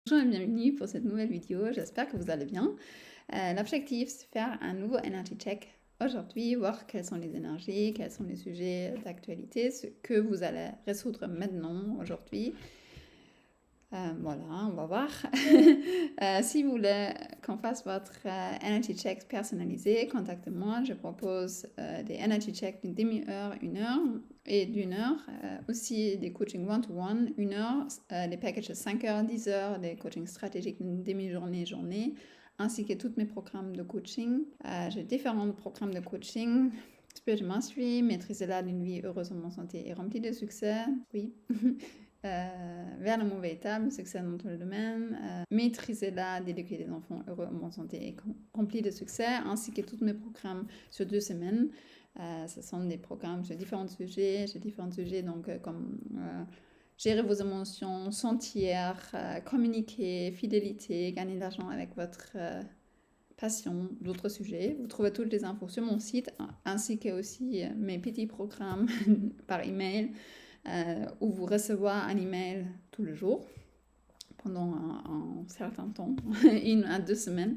Bonjour et bienvenue pour cette nouvelle vidéo, j'espère que vous allez bien. L'objectif c'est de faire un nouveau energy check aujourd'hui, voir quelles sont les énergies, quels sont les sujets d'actualité, ce que vous allez résoudre maintenant, aujourd'hui. Voilà, on va voir. Si vous voulez qu'on fasse votre energy check personnalisé, contactez-moi. Je propose des energy checks d'une demi-heure, 1 heure et d'1 heure. Aussi des coachings one-to-one, 1 heure, des packages de 5 heures, 10 heures, des coachings stratégiques d'une demi-journée, journée, ainsi que tous mes programmes de coaching. J'ai différents programmes de coaching. Spirit Mastery, maîtriser-la d'une vie heureuse, en bonne santé et remplie de succès. Oui. Vers le monde véritable, succès dans tous les domaines, maîtriser l'art d'éduquer des enfants heureux, en bonne santé et remplis de succès, ainsi que tous mes programmes sur 2 semaines. Ce sont des programmes sur différents sujets, donc comme gérer vos émotions, sentir, communiquer, fidélité, gagner de l'argent avec votre passion, d'autres sujets. Vous trouvez toutes les infos sur mon site, ainsi que aussi mes petits programmes par email. Où vous recevez un email tous les jours pendant un certain temps, 1 à 2 semaines.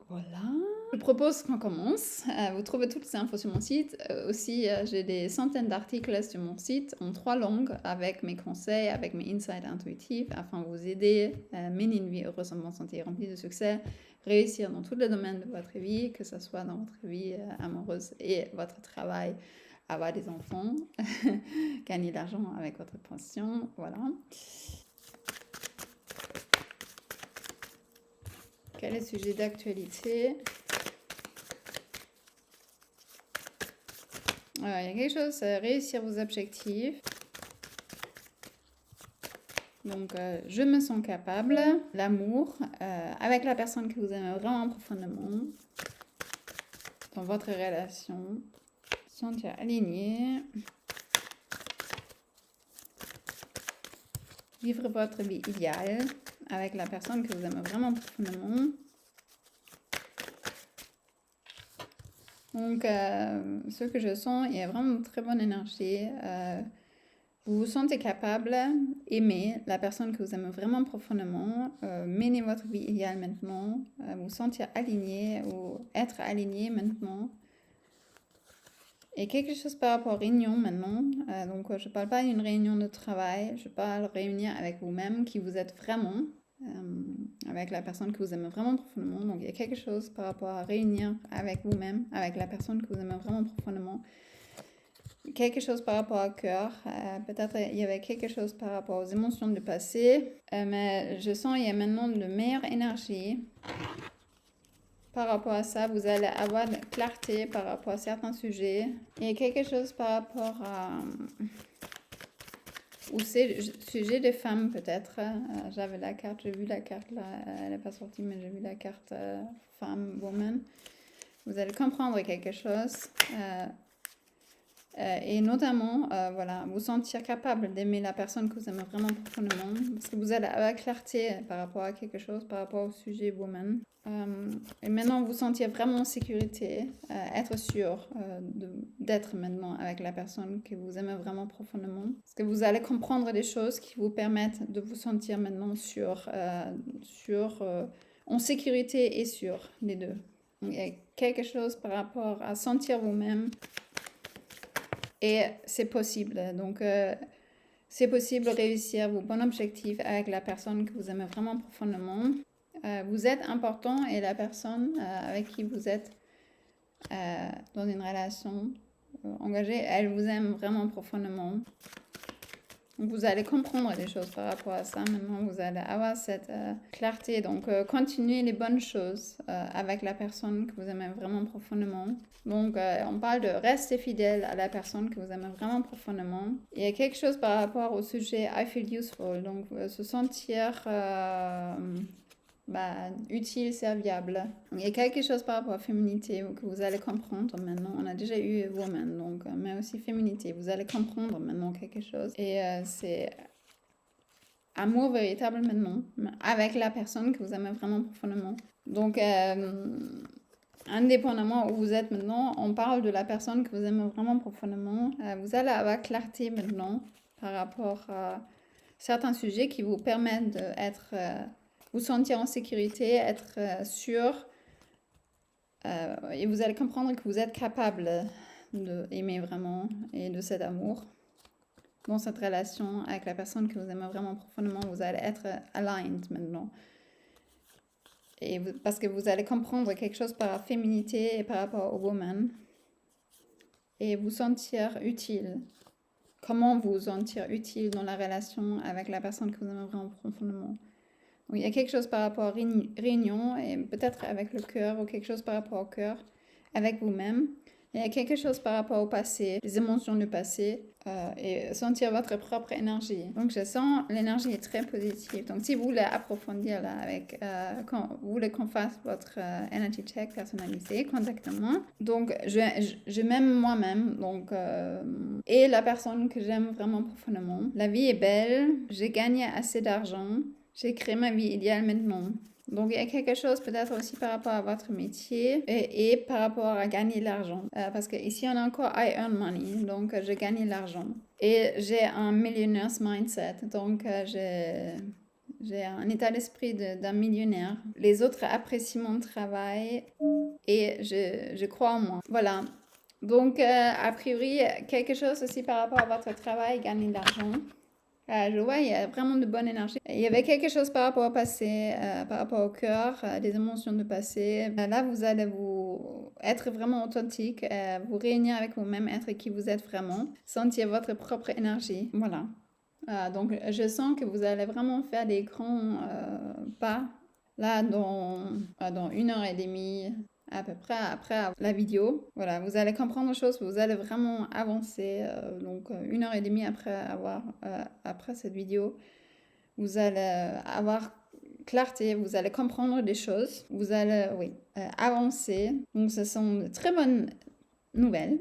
Voilà. Je propose qu'on commence. Vous trouvez toutes ces infos sur mon site. Aussi, j'ai des centaines d'articles sur mon site en 3 langues avec mes conseils, avec mes insights intuitifs afin de vous aider à mener une vie heureuse, en bonne santé et remplie de succès, réussir dans tous les domaines de votre vie, que ce soit dans votre vie amoureuse et votre travail, avoir des enfants, gagner de l'argent avec votre passion, voilà. Quel est le sujet d'actualité? Il y a quelque chose, réussir vos objectifs. Donc, je me sens capable, l'amour, avec la personne que vous aimez vraiment profondément, dans votre relation, sentir aligné, vivre votre vie idéale avec la personne que vous aimez vraiment profondément. Donc, ce que je sens, il y a vraiment une très bonne énergie. Vous vous sentez capable d'aimer la personne que vous aimez vraiment profondément, mener votre vie idéale maintenant, vous sentir aligné ou être aligné maintenant. Et quelque chose par rapport aux réunions maintenant, donc je ne parle pas d'une réunion de travail, je parle de réunir avec vous-même, qui vous êtes vraiment, avec la personne que vous aimez vraiment profondément. Donc il y a quelque chose par rapport à réunir avec vous-même, avec la personne que vous aimez vraiment profondément. Quelque chose par rapport au cœur, peut-être il y avait quelque chose par rapport aux émotions du passé, mais je sens qu'il y a maintenant de meilleure énergie. Par rapport à ça, vous allez avoir de la clarté par rapport à certains sujets. Il y a quelque chose par rapport à... ou c'est sujet des femmes peut-être. J'avais la carte, j'ai vu la carte là, elle n'est pas sortie, mais j'ai vu la carte femme, woman. Vous allez comprendre quelque chose. Et notamment, voilà, vous sentir capable d'aimer la personne que vous aimez vraiment profondément. Parce que vous allez avoir clarté par rapport à quelque chose, par rapport au sujet woman. Et maintenant, vous sentir vraiment en sécurité, être sûr d'être maintenant avec la personne que vous aimez vraiment profondément. Parce que vous allez comprendre des choses qui vous permettent de vous sentir maintenant sûr, en sécurité et sûr, les deux. Donc, il y a quelque chose par rapport à sentir vous-même. Et c'est possible. Donc, c'est possible de réussir vos bons objectifs avec la personne que vous aimez vraiment profondément. Vous êtes important et la personne avec qui vous êtes dans une relation engagée, elle vous aime vraiment profondément. Donc, vous allez comprendre des choses par rapport à ça. Maintenant, vous allez avoir cette clarté. Donc, continuez les bonnes choses avec la personne que vous aimez vraiment profondément. Donc, on parle de rester fidèle à la personne que vous aimez vraiment profondément. Il y a quelque chose par rapport au sujet I feel useful. Donc, se sentir utile, serviable. Donc, il y a quelque chose par rapport à féminité que vous allez comprendre maintenant. On a déjà eu woman, donc, mais aussi féminité. Vous allez comprendre maintenant quelque chose. Et c'est amour véritable maintenant, avec la personne que vous aimez vraiment profondément. Donc, indépendamment où vous êtes maintenant, on parle de la personne que vous aimez vraiment profondément. Vous allez avoir clarté maintenant par rapport à certains sujets qui vous permettent d'être, vous sentir en sécurité, être sûr, et vous allez comprendre que vous êtes capable d'aimer vraiment et de cet amour. Dans cette relation avec la personne que vous aimez vraiment profondément, vous allez être aligned maintenant. Et parce que vous allez comprendre quelque chose par la féminité et par rapport au woman. Et vous sentir utile. Comment vous sentir utile dans la relation avec la personne que vous aimez vraiment profondément. Donc, il y a quelque chose par rapport à réunion et peut-être avec le cœur ou quelque chose par rapport au cœur, avec vous-même. Il y a quelque chose par rapport au passé, les émotions du passé et sentir votre propre énergie. Donc, je sens l'énergie est très positive. Donc, si vous voulez approfondir là, quand vous voulez qu'on fasse votre energy check personnalisé, contactez-moi. Donc, je m'aime moi-même. Donc, et la personne que j'aime vraiment profondément. La vie est belle. J'ai gagné assez d'argent. J'ai créé ma vie idéale maintenant. Donc, il y a quelque chose peut-être aussi par rapport à votre métier et par rapport à gagner l'argent. Parce qu'ici, on a encore I earn money, donc j'ai gagné l'argent. Et j'ai un millionaire's mindset, donc j'ai un état d'esprit d'un millionnaire. Les autres apprécient mon travail et je crois en moi. Voilà. Donc, a priori, quelque chose aussi par rapport à votre travail, gagner de l'argent. Je vois, il y a vraiment de bonne énergie. Il y avait quelque chose par rapport au passé, par rapport au cœur, des émotions de passé. Là, vous allez vous être vraiment authentique, vous réunir avec vous-même, être qui vous êtes vraiment, sentir votre propre énergie. Voilà. Donc, je sens que vous allez vraiment faire des grands pas là dans 1 heure et demie à peu près après la vidéo. Voilà, vous allez comprendre les choses, vous allez vraiment avancer. Donc, 1 heure et demie après cette vidéo, vous allez avoir clarté, vous allez comprendre des choses, vous allez, oui, avancer. Donc, ce sont de très bonnes nouvelles.